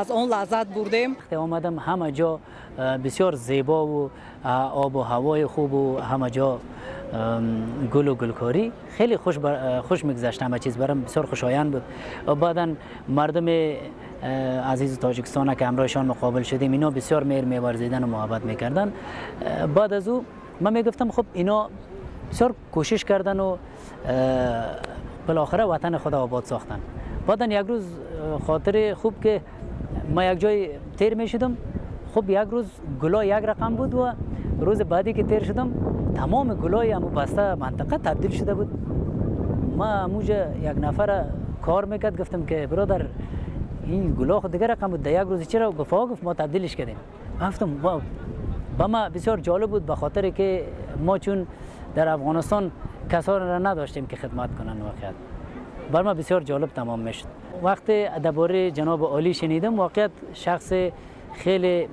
از اون لذت بردیم. وقتی آمدم همه جا بسیار زیبا و آب و هوای خوب و همه جا گل و گلکاری خیلی خوش میگذشت. همه چیز برام بسیار خوشایند بود. و بعدا مردم عزیز تاجیکستان که همراهشان مقابل شدیم اینا بسیار مهر می‌ورزیدن و محبت میکردن. بعد از او من میگفتم خب اینا بسیار کوشش کردن و بالاخره وطن خود آباد ساختن. بعدا یک روز خاطر خوب که ما یک جای تیر میشدم، خب یک روز گلا یک رقم بود و روز بعدی که تیر شدم تمام گلای همو بسته منطقه تبدیل شده بود. ما موجه یک نفر کار میکرد، گفتم که برادر این گلا خود دیگر رقم بود، یک روز چرا؟ گفت ما تبدیلش کردیم. گفتم با ما بسیار جالب بود، به خاطر که ما چون در افغانستان کسانی را نداشتیم که خدمت کنن. واقعیت بر ما بسیار جالب تمام میشد. وقتی درباره جناب عالی شنیدم، واقعیت شخص خیلی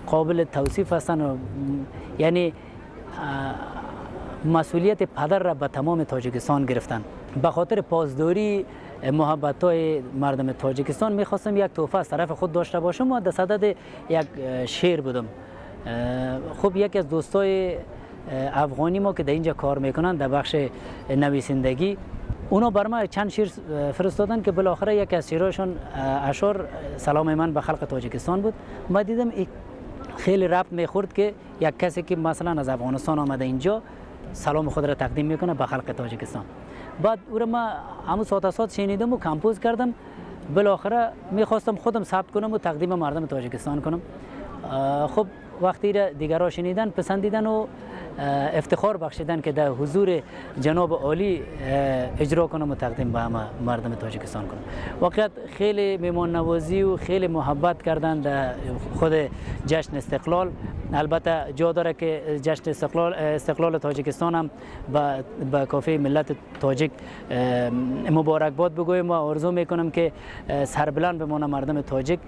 قابل توصیف هستن و یعنی مسئولیت پدر را به تمام تاجیکستان گرفتن. به خاطر پاسداری محبت های مردم تاجیکستان میخواستم یک تحفه از طرف خود داشته باشم و در صدد یک شعر بودم. خب یکی از دوستای افغانی ما که در اینجا کار میکنن در بخش نویسندگی، اونا بر ما چند شعر فرستادن که بالاخره یک از شعرهاشون اشعار سلام من به خلق تاجیکستان بود. ما دیدم خیلی ربط میخورد که یک کسی که مثلا از افغانستان آمده اینجا سلام خود را تقدیم میکنه به خلق تاجیکستان. بعد او را ما همون ساعت شنیدم و کمپوز کردم. بالاخره میخواستم خودم ثبت کنم و تقدیم مردم تاجیکستان کنم. خب وقتی را دیگرها شنیدن پسندیدن و افتخار بخشیدن که در حضور جناب عالی اجرا کنم و تقدیم به همه مردم تاجیکستان کنم. واقعیت خیلی مهمان نوازی و خیلی محبت کردن در خود جشن استقلال. البته جا داره که جشن استقلال تاجیکستان هم به کافه ملت تاجیک مبارکباد بگویم و آرزو میکنم که سربلند بمانه مردم تاجیک.